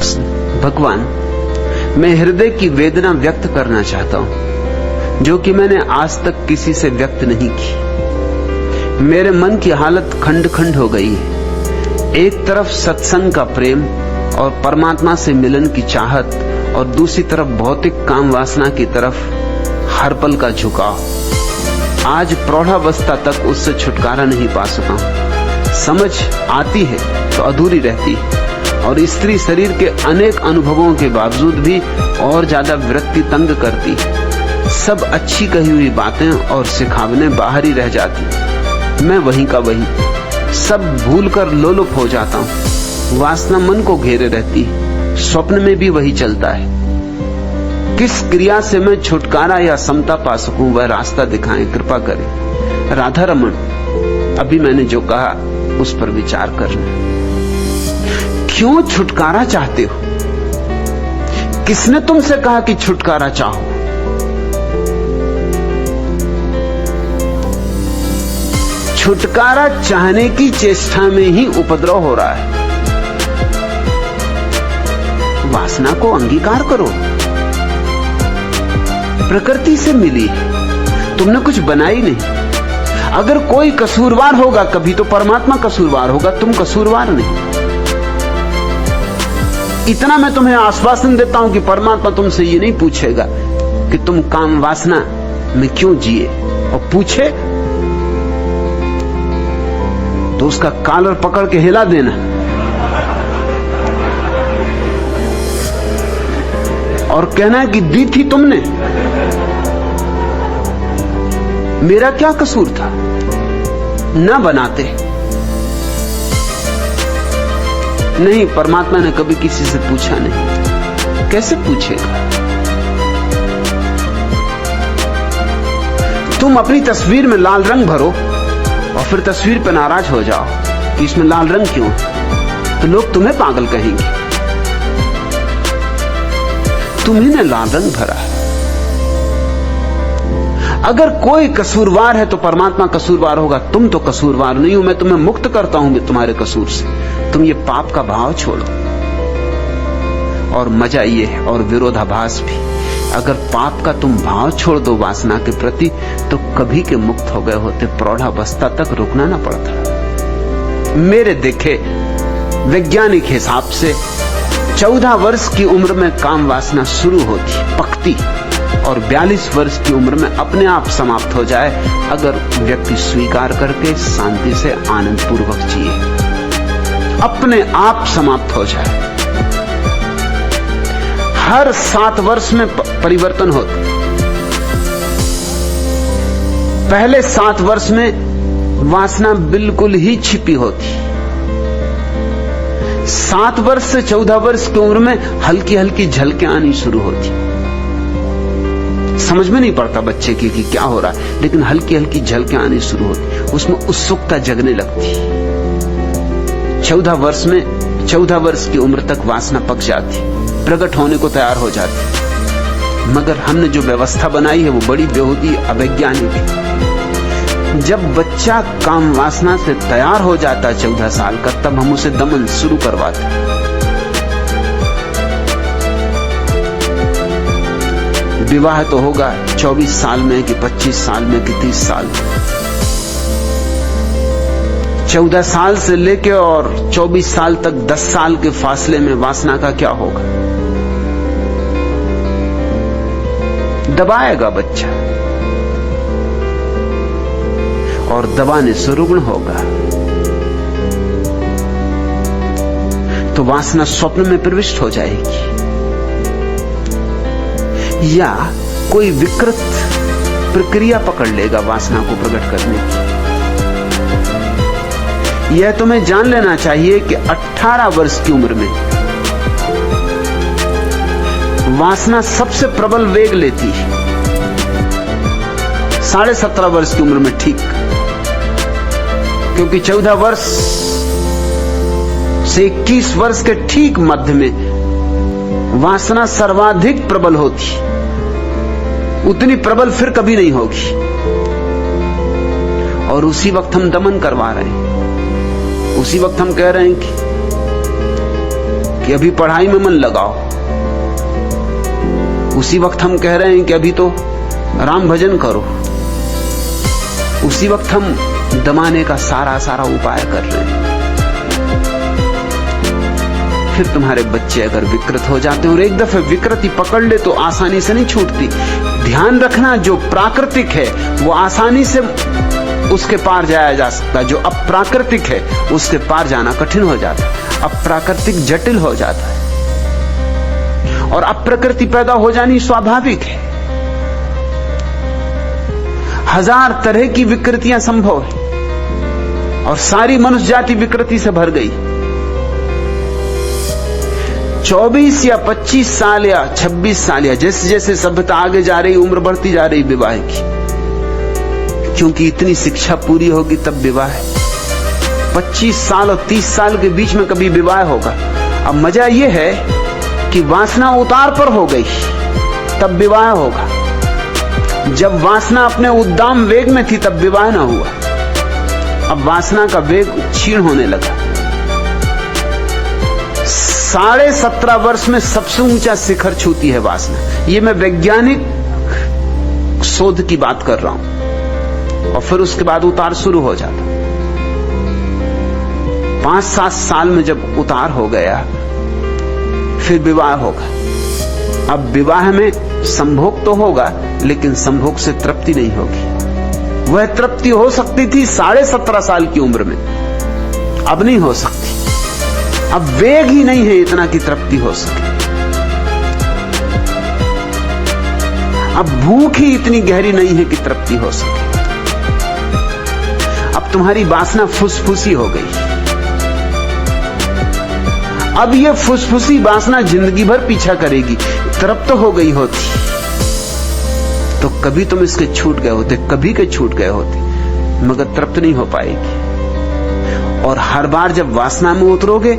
भगवान, मैं हृदय की वेदना व्यक्त करना चाहता हूं जो कि मैंने आज तक किसी से व्यक्त नहीं की। मेरे मन की हालत खंड खंड हो गई है। एक तरफ सत्संग का प्रेम और परमात्मा से मिलन की चाहत और दूसरी तरफ भौतिक काम वासना की तरफ हर पल का झुकाव। आज प्रौढ़ावस्था तक उससे छुटकारा नहीं पा सका हूं। समझ आती है तो अधूरी रहती है और स्त्री शरीर के अनेक अनुभवों के बावजूद भी और ज्यादा विरक्ति तंग करती है। सब अच्छी कही हुई बातें और सिखावने बाहर ही रह जाती। मैं वहीं का वहीं, सब भूलकर लोलुप हो जाता हूं। वासना मन को घेरे रहती है, स्वप्न में भी वही चलता है। किस क्रिया से मैं छुटकारा या समता पा सकूं, वह रास्ता दिखाएं, कृपा करें। राधा रमण, अभी मैंने जो कहा उस पर विचार करना। क्यों छुटकारा चाहते हो? किसने तुमसे कहा कि छुटकारा चाहो? छुटकारा चाहने की चेष्टा में ही उपद्रव हो रहा है। वासना को अंगीकार करो। प्रकृति से मिली है, तुमने कुछ बनाई नहीं। अगर कोई कसूरवार होगा कभी तो परमात्मा कसूरवार होगा, तुम कसूरवार नहीं। इतना मैं तुम्हें आश्वासन देता हूं कि परमात्मा तुमसे ये नहीं पूछेगा कि तुम काम वासना में क्यों जिए, और पूछे तो उसका कॉलर पकड़ के हिला देना और कहना कि दी थी तुमने, मेरा क्या कसूर था? ना बनाते। नहीं, परमात्मा ने कभी किसी से पूछा नहीं। कैसे पूछेगा? तुम अपनी तस्वीर में लाल रंग भरो और फिर तस्वीर पर नाराज हो जाओ कि इसमें लाल रंग क्यों, तो लोग तुम्हें पागल कहेंगे। तुम्ही ने लाल रंग भरा है। अगर कोई कसूरवार है तो परमात्मा कसूरवार होगा, तुम तो कसूरवार नहीं हो। मैं तुम्हें मुक्त करता हूं तुम्हारे कसूर से। तुम ये पाप का भाव छोड़ो। और मजा ये है, और विरोधाभास भी, अगर पाप का तुम भाव छोड़ दो वासना के प्रति तो कभी के मुक्त हो गए होते। प्रौढ़ावस्था तक रुकना ना पड़ता। मेरे देखे वैज्ञानिक हिसाब से 14 वर्ष की उम्र में काम वासना शुरू होती, पकती, और 42 वर्ष की उम्र में अपने आप समाप्त हो जाए, अगर व्यक्ति स्वीकार करके शांति से आनंद पूर्वक जिए। अपने आप समाप्त हो जाए। हर 7 वर्ष में परिवर्तन होता। पहले 7 वर्ष में वासना बिल्कुल ही छिपी होती। 7 वर्ष से 14 वर्ष की उम्र में हल्की हल्की झलकें आनी शुरू होती। समझ में नहीं पड़ता बच्चे की कि क्या हो रहा है, लेकिन हल्की हल्की झलकें आनी शुरू होती। उसमें उत्सुकता जगने लगती। 14 वर्ष की उम्र तक वासना पक जाती, प्रकट होने को तैयार हो जाती। मगर हमने जो व्यवस्था बनाई है वो बड़ी बेहूदी अवैज्ञानिक है। जब बच्चा काम वासना से तैयार हो जाता है 14 साल का, तब हम उसे दमन शुरू करवाते। विवाह तो होगा 24 साल में कि 25 साल में कि 30 साल में। 14 साल से लेके और 24 साल तक 10 साल के फासले में वासना का क्या होगा? दबाएगा बच्चा और दबाने से रुग्ण होगा, तो वासना स्वप्न में प्रविष्ट हो जाएगी या कोई विकृत प्रक्रिया पकड़ लेगा वासना को प्रकट करने की। यह तुम्हें जान लेना चाहिए कि 18 वर्ष की उम्र में वासना सबसे प्रबल वेग लेती है। 17.5 वर्ष की उम्र में ठीक, क्योंकि 14 वर्ष से 21 वर्ष के ठीक मध्य में वासना सर्वाधिक प्रबल होती। उतनी प्रबल फिर कभी नहीं होगी, और उसी वक्त हम दमन करवा रहे हैं। उसी वक्त हम कह रहे हैं कि कि अभी पढ़ाई में मन लगाओ। उसी वक्त हम कह रहे हैं कि अभी तो राम भजन करो। उसी वक्त हम दमाने का सारा उपाय कर रहे हैं। फिर तुम्हारे बच्चे अगर विकृत हो जाते हैं, और एक दफे विकृति पकड़ ले तो आसानी से नहीं छूटती। ध्यान रखना, जो प्राकृतिक है वो आसानी से उसके पार जाया जा सकता, जो अप्राकृतिक है उसके पार जाना कठिन हो जाता है। अप्राकृतिक जटिल हो जाता है और अप्रकृति पैदा हो जानी स्वाभाविक है। हजार तरह की विकृतियां संभव है और सारी मनुष्य जाति विकृति से भर गई। 24 या 25 साल या 26 साल या जैसे जैसे सभ्यता आगे जा रही, उम्र बढ़ती जा रही विवाह की, क्योंकि इतनी शिक्षा पूरी होगी तब विवाह। 25 साल और 30 साल के बीच में कभी विवाह होगा। अब मजा यह है कि वासना उतार पर हो गई तब विवाह होगा। जब वासना अपने उद्दाम वेग में थी तब विवाह ना हुआ। अब वासना का वेग क्षीण होने लगा। 17.5 वर्ष में सबसे ऊंचा शिखर छूती है वासना। ये मैं वैज्ञानिक शोध की बात कर रहा हूं। और फिर उसके बाद उतार शुरू हो जाता। 5-7 साल में जब उतार हो गया फिर विवाह होगा। अब विवाह में संभोग तो होगा, लेकिन संभोग से तृप्ति नहीं होगी। वह तृप्ति हो सकती थी 17.5 साल की उम्र में, अब नहीं हो सकती। अब वेग ही नहीं है इतना कि तृप्ति हो सके। अब भूख ही इतनी गहरी नहीं है कि तृप्ति हो सके। अब तुम्हारी वासना फुसफुसी हो गई। अब ये फुसफुसी वासना जिंदगी भर पीछा करेगी। तृप्त हो गई होती तो कभी तुम इसके छूट गए होते, कभी के छूट गए होते, मगर तृप्त नहीं हो पाएगी। और हर बार जब वासना में उतरोगे,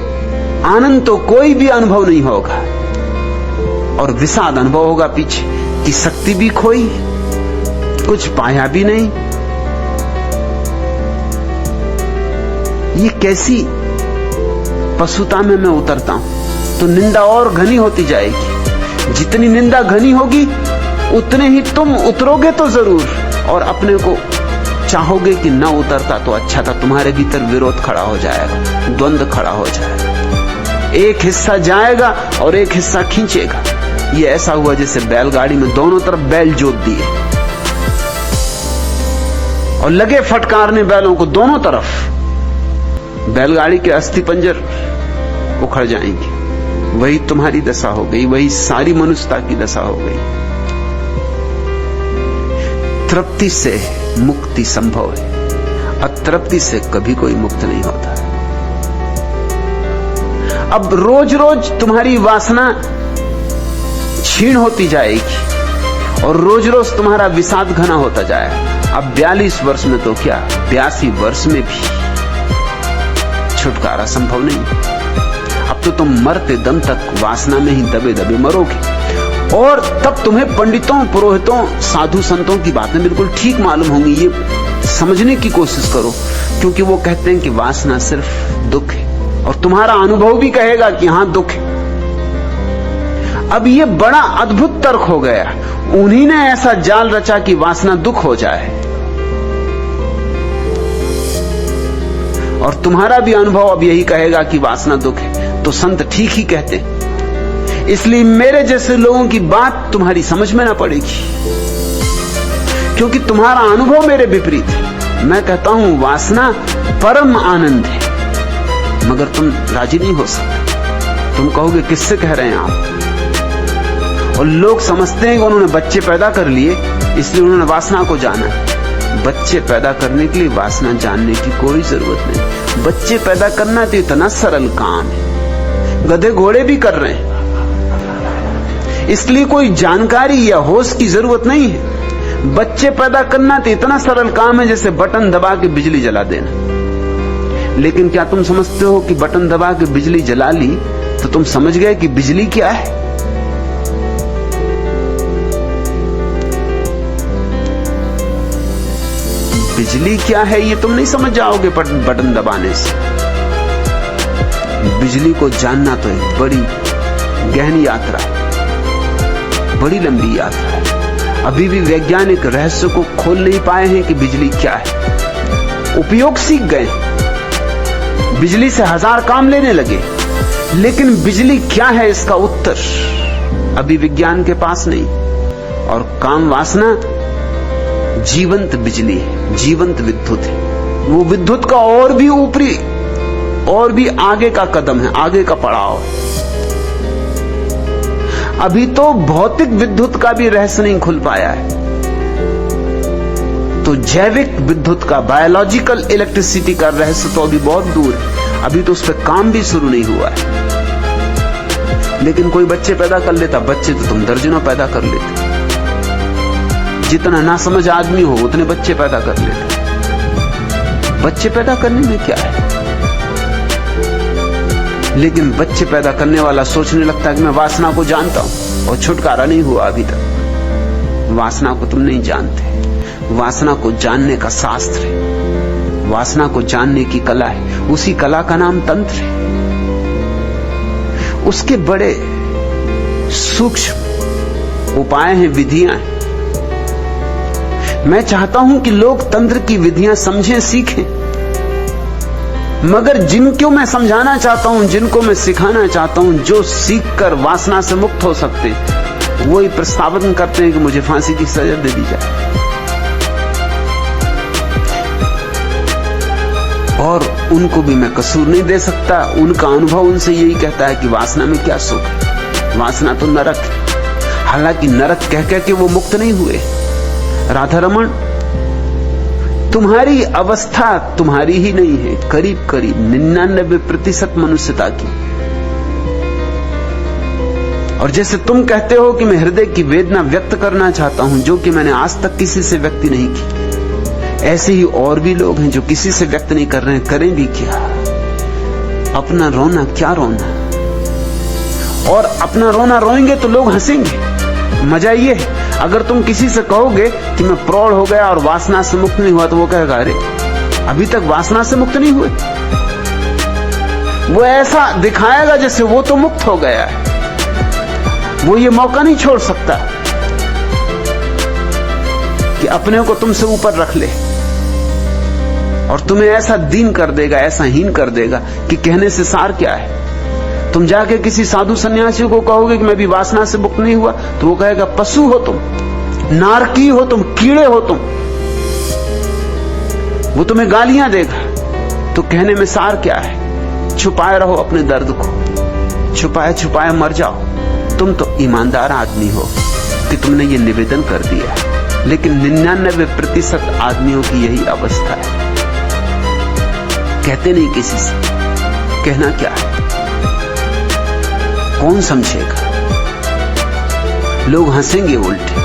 आनंद तो कोई भी अनुभव नहीं होगा और विषाद अनुभव होगा पीछे कि शक्ति भी खोई, कुछ पाया भी नहीं। ये कैसी पशुता में मैं उतरता हूं तो निंदा और घनी होती जाएगी। जितनी निंदा घनी होगी उतने ही तुम उतरोगे तो जरूर, और अपने को चाहोगे कि ना उतरता तो अच्छा था। तुम्हारे भीतर विरोध खड़ा हो जाएगा, द्वंद्व खड़ा हो जाएगा। एक हिस्सा जाएगा और एक हिस्सा खींचेगा। ये ऐसा हुआ जैसे बैलगाड़ी में दोनों तरफ बैल जोत दिए और लगे फटकारने बैलों को दोनों तरफ। बैलगाड़ी के अस्थि पंजर उखड़ जाएंगे। वही तुम्हारी दशा हो गई, वही सारी मनुष्यता की दशा हो गई। तृप्ति से मुक्ति संभव है, अतृप्ति से कभी कोई मुक्त नहीं होता। अब रोज रोज तुम्हारी वासना क्षीण होती जाएगी और रोज रोज तुम्हारा विषाद घना होता जाएगा। अब 42 वर्ष में तो क्या, 82 वर्ष में भी छुटकारा संभव नहीं। अब तो तुम मरते दम तक वासना में ही दबे दबे मरोगे। और तब तुम्हें पंडितों, पुरोहितों, साधु संतों की बातें बिल्कुल ठीक मालूम होंगी। ये समझने की कोशिश करो, क्योंकि वो कहते हैं कि वासना सिर्फ दुख है, और तुम्हारा अनुभव भी कहेगा कि हां दुख है। अब ये बड़ा अद्भुत तर्क हो गया। उन्हीं ने ऐसा जाल रचा कि वासना दुख हो जाए, और तुम्हारा भी अनुभव अब यही कहेगा कि वासना दुख है। तो संत ठीक ही कहते हैं। इसलिए मेरे जैसे लोगों की बात तुम्हारी समझ में ना पड़ेगी, क्योंकि तुम्हारा अनुभव मेरे विपरीत है। मैं कहता हूं वासना परम आनंद है, मगर तुम राजी नहीं हो सकते। तुम कहोगे किससे कह रहे हैं आप? और लोग समझते हैं कि उन्होंने बच्चे पैदा कर लिए इसलिए उन्होंने वासना को जाना है। बच्चे पैदा करने के लिए वासना जानने की कोई जरूरत नहीं। बच्चे पैदा करना तो इतना सरल काम है, गधे घोड़े भी कर रहे हैं। इसलिए कोई जानकारी या होश की जरूरत नहीं है। बच्चे पैदा करना तो इतना सरल काम है जैसे बटन दबा के बिजली जला देना। लेकिन क्या तुम समझते हो कि बटन दबा के बिजली जला ली तो तुम समझ गए कि बिजली क्या है? बिजली क्या है ये तुम नहीं समझ जाओगे बटन दबाने से। बिजली को जानना तो एक बड़ी गहन यात्रा है, बड़ी लंबी यात्रा है। अभी भी वैज्ञानिक रहस्य को खोल नहीं पाए हैं कि बिजली क्या है। उपयोग सीख गए, बिजली से 1000 काम लेने लगे, लेकिन बिजली क्या है इसका उत्तर अभी विज्ञान के पास नहीं। और काम वासना जीवंत बिजली है, जीवंत विद्युत है। वो विद्युत का और भी ऊपरी, और भी आगे का कदम है, आगे का पड़ाव है। अभी तो भौतिक विद्युत का भी रहस्य नहीं खुल पाया है, तो जैविक विद्युत का, बायोलॉजिकल इलेक्ट्रिसिटी का रहस्य तो अभी बहुत दूर है। अभी तो उस पर काम भी शुरू नहीं हुआ है। लेकिन कोई बच्चे पैदा कर लेता, बच्चे तो तुम दर्जनों पैदा कर लेते, जितना नासमझ आदमी हो उतने बच्चे पैदा कर लेते। बच्चे पैदा करने में क्या है? लेकिन बच्चे पैदा करने वाला सोचने लगता है कि मैं वासना को जानता हूं, और छुटकारा नहीं हुआ अभी तक। वासना को तुम नहीं जानते। वासना को जानने का शास्त्र है, वासना को जानने की कला है। उसी कला का नाम तंत्र है। उसके बड़े सूक्ष्म उपाय हैं, विधियां हैं। मैं चाहता हूं कि लोग तंत्र की विधियां समझें, सीखें, मगर जिनको मैं समझाना चाहता हूं, जिनको मैं सिखाना चाहता हूं, जो सीखकर वासना से मुक्त हो सकते, वो ही प्रस्तावन करते हैं कि मुझे फांसी की सजा दे दी जाए। और उनको भी मैं कसूर नहीं दे सकता। उनका अनुभव उनसे यही कहता है कि वासना में क्या सुख है, वासना तो नरक है। हालांकि नरक कह कह के वो मुक्त नहीं हुए। राधा रमण, तुम्हारी अवस्था तुम्हारी ही नहीं है, करीब करीब 99% मनुष्यता की। और जैसे तुम कहते हो कि मैं हृदय की वेदना व्यक्त करना चाहता हूं जो कि मैंने आज तक किसी से व्यक्त नहीं की, ऐसे ही और भी लोग हैं जो किसी से व्यक्त नहीं कर रहे हैं। करें भी क्या? अपना रोना क्या रोना, और अपना रोना रोएंगे तो लोग हंसेंगे। मजा ये है, अगर तुम किसी से कहोगे कि मैं प्रौढ़ हो गया और वासना से मुक्त नहीं हुआ, तो वो कहेगा अरे अभी तक वासना से मुक्त नहीं हुए। वो ऐसा दिखाएगा जैसे वो तो मुक्त हो गया है। वो ये मौका नहीं छोड़ सकता कि अपने को तुमसे ऊपर रख ले, और तुम्हें ऐसा दीन कर देगा, ऐसा हीन कर देगा कि कहने से सार क्या है। तुम जाके किसी साधु सन्यासी को कहोगे कि मैं भी वासना से मुक्त नहीं हुआ, तो वो कहेगा पशु हो तुम, नारकी हो तुम, कीड़े हो तुम। वो तुम्हें गालियां देगा। तो कहने में सार क्या है? छुपाए रहो अपने दर्द को, छुपाए छुपाए मर जाओ। तुम तो ईमानदार आदमी हो कि तुमने ये निवेदन कर दिया, लेकिन 99% आदमियों की यही अवस्था है। कहते नहीं किसी से, कहना क्या है, कौन समझेगा? लोग हंसेंगे, उल्टे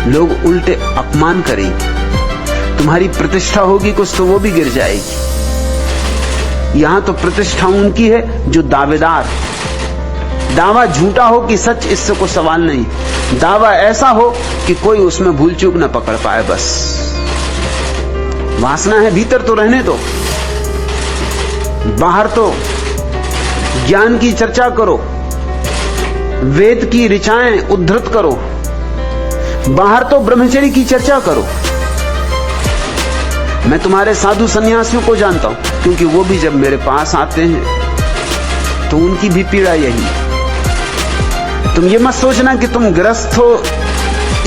लोग उल्टे अपमान करेंगे। तुम्हारी प्रतिष्ठा होगी कुछ तो वो भी गिर जाएगी। यहां तो प्रतिष्ठा उनकी है जो दावेदार। दावा झूठा हो कि सच, इससे कोई सवाल नहीं। दावा ऐसा हो कि कोई उसमें भूल चूक न पकड़ पाए, बस। वासना है भीतर तो रहने दो, बाहर तो ज्ञान की चर्चा करो, वेद की ऋचाएं उद्धृत करो, बाहर तो ब्रह्मचर्य की चर्चा करो। मैं तुम्हारे साधु सन्यासियों को जानता हूं, क्योंकि वो भी जब मेरे पास आते हैं तो उनकी भी पीड़ा यही। तुम ये मत सोचना कि तुम ग्रस्त हो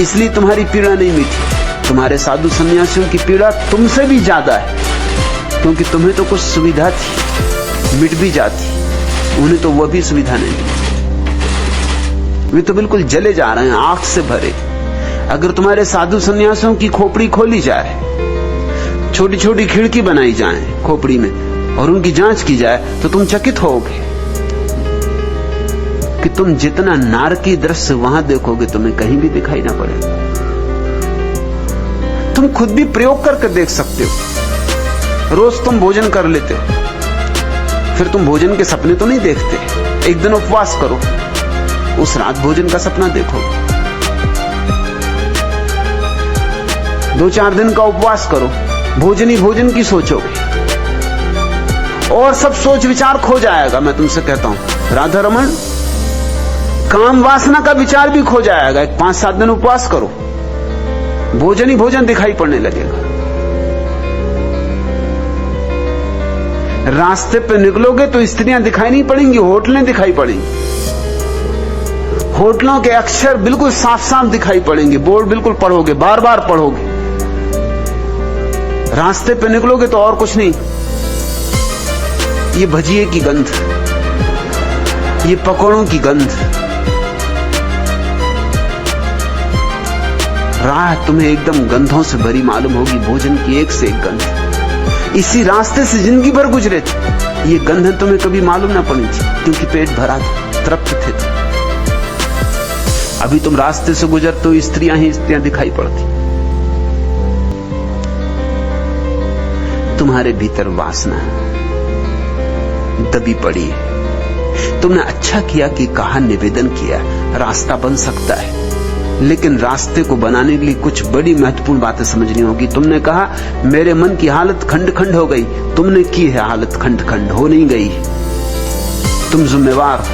इसलिए तुम्हारी पीड़ा नहीं मिटी। तुम्हारे साधु सन्यासियों की पीड़ा तुमसे भी ज्यादा है, क्योंकि तुम्हें तो कुछ सुविधा थी, मिट भी जाती, उन्हें तो वह भी सुविधा नहीं। वे तो बिल्कुल जले जा रहे हैं, आग से भरे। अगर तुम्हारे साधु सन्यासियों की खोपड़ी खोली जाए, छोटी छोटी खिड़की बनाई जाए खोपड़ी में, और उनकी जांच की जाए, तो तुम चकित होगे कि तुम जितना नारकी दृश्य वहां देखोगे तुम्हें कहीं भी दिखाई ना पड़ेगा। तुम खुद भी प्रयोग करके देख सकते हो। रोज तुम भोजन कर लेते हो, फिर तुम भोजन के सपने तो नहीं देखते। एक दिन उपवास करो, उस रात भोजन का सपना देखो। 2-4 दिन का उपवास करो, भोजन ही भोजन की सोचोगे। और सब सोच विचार खो जाएगा। मैं तुमसे कहता हूं राधा रमन, काम वासना का विचार भी खो जाएगा। एक 5-7 दिन उपवास करो, भोजन ही भोजन दिखाई पड़ने लगेगा। रास्ते पे निकलोगे तो स्त्रियां दिखाई नहीं पड़ेंगी, होटलें दिखाई पड़ेंगी। होटलों के अक्षर बिल्कुल साफ साफ दिखाई पड़ेंगे, बोर्ड बिल्कुल पढ़ोगे, बार बार पढ़ोगे। रास्ते पे निकलोगे तो और कुछ नहीं, ये भजिए की गंध, ये पकौड़ों की गंध। राह तुम्हें एकदम गंधों से भरी मालूम होगी, भोजन की एक से एक गंध। इसी रास्ते से जिंदगी भर गुजरे थे, ये गंध तुम्हें कभी मालूम ना पड़ी थी, क्योंकि पेट भरा था, तृप्त थे। अभी तुम रास्ते से गुजरते हो, स्त्रियां ही स्त्रियां दिखाई पड़ती। तुम्हारे भीतर वासना दबी पड़ी है। तुमने अच्छा किया कि कहा, निवेदन किया, रास्ता बन सकता है, लेकिन रास्ते को बनाने के लिए कुछ बड़ी महत्वपूर्ण बातें समझनी होगी। तुमने कहा मेरे मन की हालत खंड खंड हो गई, तुमने की है हालत खंड खंड, हो नहीं गई। तुम जिम्मेवार,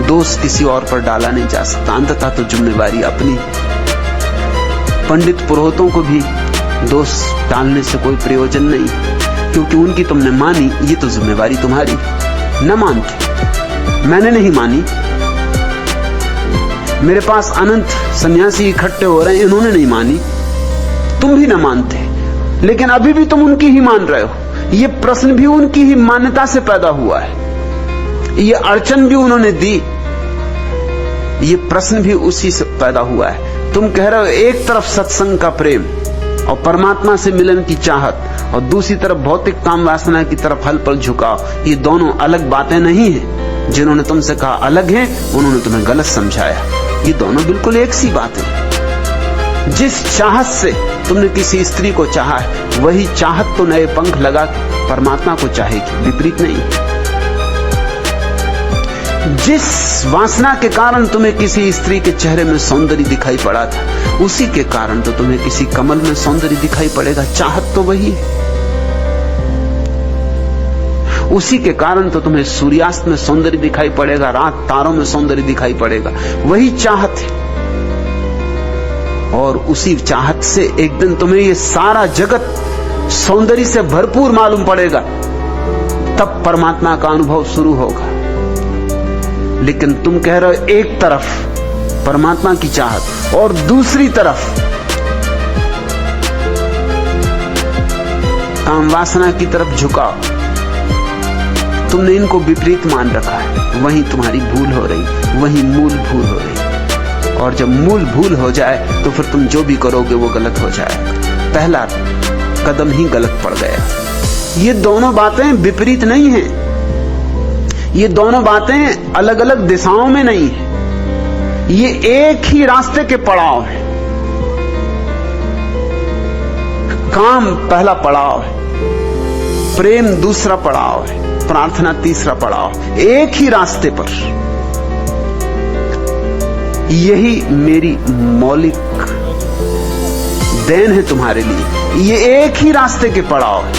दोष किसी और पर डाला नहीं जा सकता, अंततः तो जिम्मेवारी अपनी। पंडित पुरोहितों को भी दोष डालने से कोई प्रयोजन नहीं, क्योंकि उनकी तुमने मानी, ये तो जिम्मेवारी तुम्हारी। न मानते, मैंने नहीं मानी, मेरे पास अनंत सन्यासी इकट्ठे हो रहे हैं, इन्होंने नहीं मानी, तुम भी न मानते, लेकिन अभी भी तुम उनकी ही मान रहे हो। ये प्रश्न भी उनकी ही मान्यता से पैदा हुआ है, ये अड़चन भी उन्होंने दी, ये प्रश्न भी उसी से पैदा हुआ है। तुम कह रहे हो एक तरफ सत्संग का प्रेम और परमात्मा से मिलन की चाहत, और दूसरी तरफ भौतिक काम वासना की तरफ हल पल झुकाव। ये दोनों अलग बातें नहीं है। जिन्होंने तुमसे कहा अलग है, उन्होंने तुम्हें गलत समझाया। ये दोनों बिल्कुल एक सी बात है। जिस चाहत से तुमने किसी स्त्री को चाहा है, वही चाहत तो नए पंख लगा के परमात्मा को चाहेगी, विपरीत नहीं। जिस वासना के कारण तुम्हें किसी स्त्री के चेहरे में सौंदर्य दिखाई पड़ा था, उसी के कारण तो तुम्हें किसी कमल में सौंदर्य दिखाई पड़ेगा। चाहत तो वही है। उसी के कारण तो तुम्हें सूर्यास्त में सौंदर्य दिखाई पड़ेगा, रात तारों में सौंदर्य दिखाई पड़ेगा, वही चाहत है। और उसी चाहत से एक दिन तुम्हें ये सारा जगत सौंदर्य से भरपूर मालूम पड़ेगा, तब परमात्मा का अनुभव शुरू होगा। लेकिन तुम कह रहे हो एक तरफ परमात्मा की चाहत और दूसरी तरफ काम वासना की तरफ झुकाओ। तुमने इनको विपरीत मान रखा है, वहीं तुम्हारी भूल हो रही, वहीं मूल भूल हो रही। और जब मूल भूल हो जाए तो फिर तुम जो भी करोगे वो गलत हो जाएगा। पहला कदम ही गलत पड़ गया। ये दोनों बातें विपरीत नहीं हैं, ये दोनों बातें अलग अलग दिशाओं में नहीं है, ये एक ही रास्ते के पड़ाव है। काम पहला पड़ाव है, प्रेम दूसरा पड़ाव है, प्रार्थना तीसरा पड़ाव। एक ही रास्ते पर। यही मेरी मौलिक देन है तुम्हारे लिए। ये एक ही रास्ते के पड़ाव है,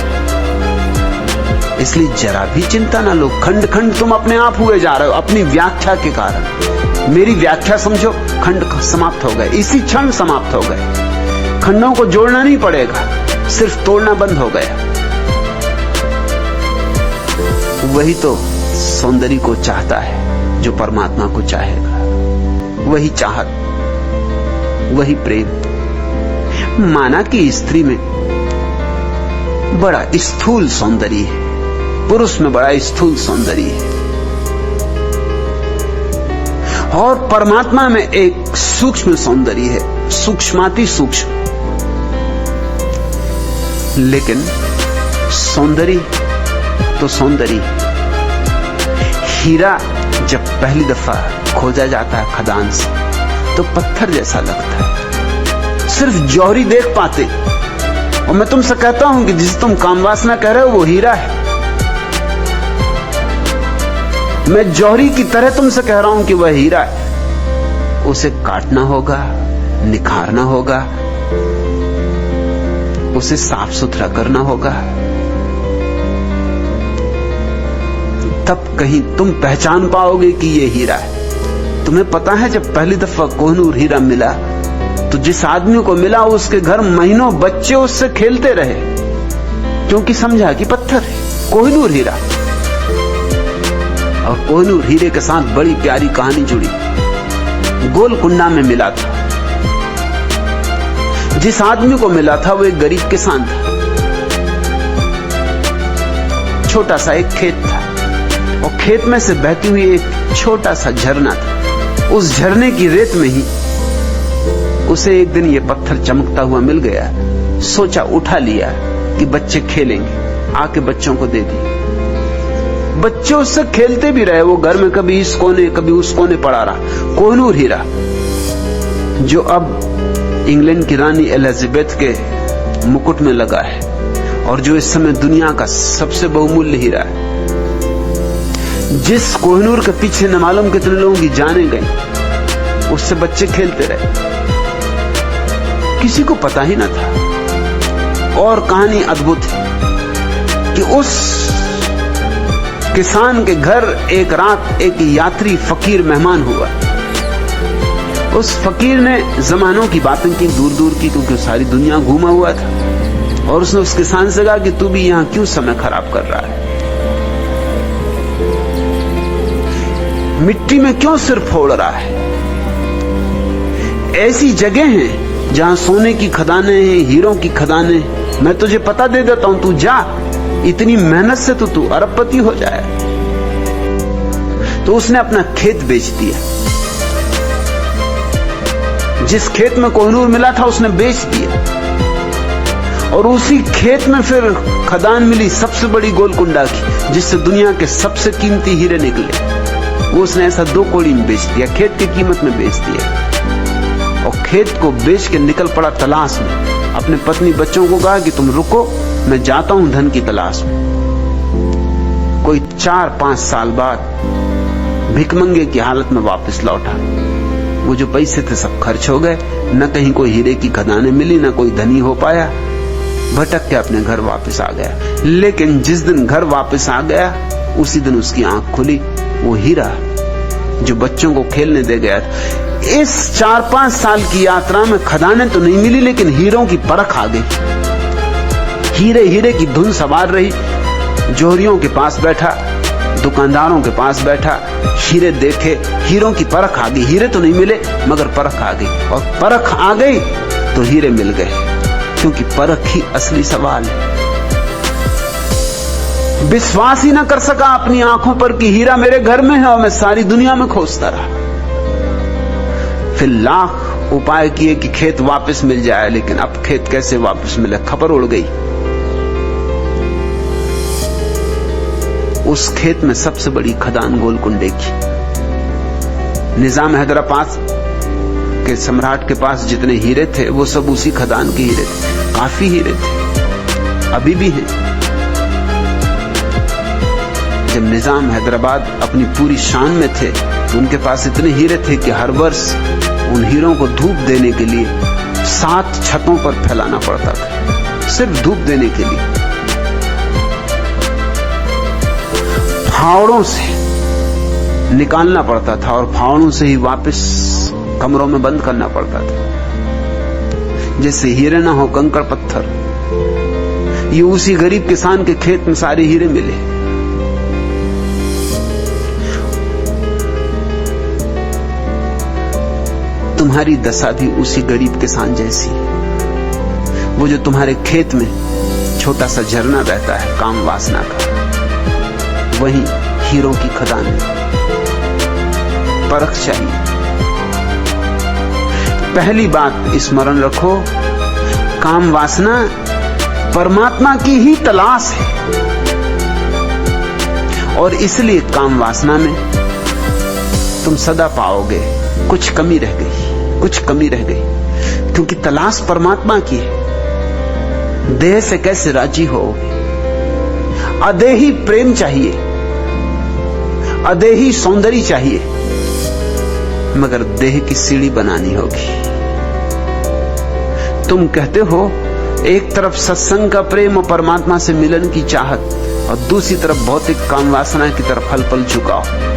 इसलिए जरा भी चिंता ना लो। खंड खंड तुम अपने आप हुए जा रहे हो अपनी व्याख्या के कारण। मेरी व्याख्या समझो, खंड समाप्त हो गए, इसी क्षण समाप्त हो गए। खंडों को जोड़ना नहीं पड़ेगा, सिर्फ तोड़ना बंद हो गया। वही तो सौंदर्य को चाहता है जो परमात्मा को चाहेगा। वही चाहत, वही प्रेम। माना कि स्त्री में बड़ा स्थूल सौंदर्य है, पुरुष में बड़ा स्थूल सौंदर्य है, और परमात्मा में एक सूक्ष्म सौंदर्य है, सूक्ष्माति सूक्ष्म। लेकिन सौंदर्य तो सौंदर्य। हीरा जब पहली दफा खोजा जाता है खदान से, तो पत्थर जैसा लगता है, सिर्फ जौहरी देख पाते। और मैं तुमसे कहता हूं कि जिसे तुम कामवासना कह रहे हो वो हीरा है। मैं जौहरी की तरह तुमसे कह रहा हूं कि वह हीरा है। उसे काटना होगा, निखारना होगा, उसे साफ सुथरा करना होगा, तब कहीं तुम पहचान पाओगे कि ये हीरा है। तुम्हें पता है, जब पहली दफा कोहिनूर हीरा मिला तो जिस आदमी को मिला उसके घर महीनों बच्चे उससे खेलते रहे, क्योंकि समझा कि पत्थर है, कोहिनूर हीरा। और कोहिनूर हीरे के साथ बड़ी प्यारी कहानी जुड़ी। गोलकुंडा में मिला था। जिस आदमी को मिला था वो एक गरीब किसान था। छोटा सा एक खेत था और खेत में से बहती हुई एक छोटा सा झरना था। उस झरने की रेत में ही उसे एक दिन ये पत्थर चमकता हुआ मिल गया। सोचा, उठा लिया कि बच्चे खेलेंगे, आके बच्चों को दे दी। बच्चे उससे खेलते भी रहे। वो घर में कभी इस कोने कभी उस कोने पड़ा रहा। कोहिनूर हीरा, जो अब इंग्लैंड की रानी एलिजाबेथ के मुकुट में लगा है और जो इस समय दुनिया का सबसे बहुमूल्य हीरा है, जिस कोहिनूर के पीछे न मालूम कितने लोगों की जाने गई, उससे बच्चे खेलते रहे, किसी को पता ही न था। और कहानी अद्भुत है कि उस किसान के घर एक रात एक यात्री फकीर मेहमान हुआ। उस फकीर ने जमानों की बातें की, दूर दूर की, क्योंकि सारी दुनिया घूमा हुआ था। और उसने उस किसान से कहा कि तू भी यहां क्यों समय खराब कर रहा है, मिट्टी में क्यों सिर फोड़ रहा है। ऐसी जगह हैं जहां सोने की खदानें हैं, हीरों की खदानें। मैं तुझे पता दे देता हूं, तू जा, इतनी मेहनत से तो तू अरबपति हो जाए। तो उसने अपना खेत बेच दिया। जिस खेत में कोहिनूर मिला था उसने बेच दिया और उसी खेत में फिर खदान मिली सबसे बड़ी गोलकुंडा की, जिससे दुनिया के सबसे कीमती हीरे निकले। वो उसने ऐसा 2 कौड़ी में बेच दिया, खेत की कीमत में बेच दिया। और खेत को बेच के निकल पड़ा तलाश में। अपने पत्नी बच्चों को कहा कि तुम रुको, मैं जाता हूं धन की तलाश में। कोई 4-5 साल बाद भिखमंगे की हालत में वापस लौटा। वो जो पैसे थे सब खर्च हो गए, न कहीं कोई हीरे की खदानें मिली, न कोई धनी हो पाया। भटक के अपने घर वापस आ गया। लेकिन जिस दिन घर वापस आ गया उसी दिन उसकी आंख खुली। वो हीरा जो बच्चों को खेलने दे गया था, इस 4-5 साल की यात्रा में खदानें तो नहीं मिली, लेकिन हीरों की परख आ गई। हीरे हीरे की धुन सवार रही। जोहरियों के पास बैठा, दुकानदारों के पास बैठा, हीरे देखे, हीरों की परख आ गई। हीरे तो नहीं मिले मगर परख आ गई, और परख आ गई तो हीरे मिल गए, क्योंकि परख ही असली सवाल है। विश्वास ही ना कर सका अपनी आंखों पर कि हीरा मेरे घर में है, और मैं सारी दुनिया में खोजता रहा। फिर लाख उपाय किए कि खेत वापस मिल जाए, लेकिन अब खेत कैसे वापस मिले, खबर उड़ गई। उस खेत में सबसे बड़ी खदान गोलकुंडे की। निजाम हैदराबाद के सम्राट के पास जितने हीरे थे वो सब उसी खदान के हीरे थे। काफी हीरे थे, अभी भी हैं। जब निजाम हैदराबाद अपनी पूरी शान में थे तो उनके पास इतने हीरे थे कि हर वर्ष उन हीरों को धूप देने के लिए 7 छतों पर फैलाना पड़ता था, सिर्फ धूप देने के लिए। फावड़ों से निकालना पड़ता था और फावड़ों से ही वापस कमरों में बंद करना पड़ता था। जैसे हीरे ना हो, कंकड़ पत्थर। ये उसी गरीब किसान के खेत में सारे हीरे मिले। तुम्हारी दशा भी उसी गरीब किसान जैसी। वो जो तुम्हारे खेत में छोटा सा झरना बहता है काम वासना का, वही हीरों की खदान है। परख चाहिए। पहली बात स्मरण रखो, काम वासना परमात्मा की ही तलाश है, और इसलिए काम वासना में तुम सदा पाओगे कुछ कमी रह गई, कुछ कमी रह गई, क्योंकि तलाश परमात्मा की है। देह से कैसे राजी होगे? अदेही प्रेम चाहिए, अदेही सौंदर्य चाहिए, मगर देह की सीढ़ी बनानी होगी। तुम कहते हो एक तरफ सत्संग का प्रेम और परमात्मा से मिलन की चाहत, और दूसरी तरफ भौतिक काम वासना की तरफ हल पल चुका हो।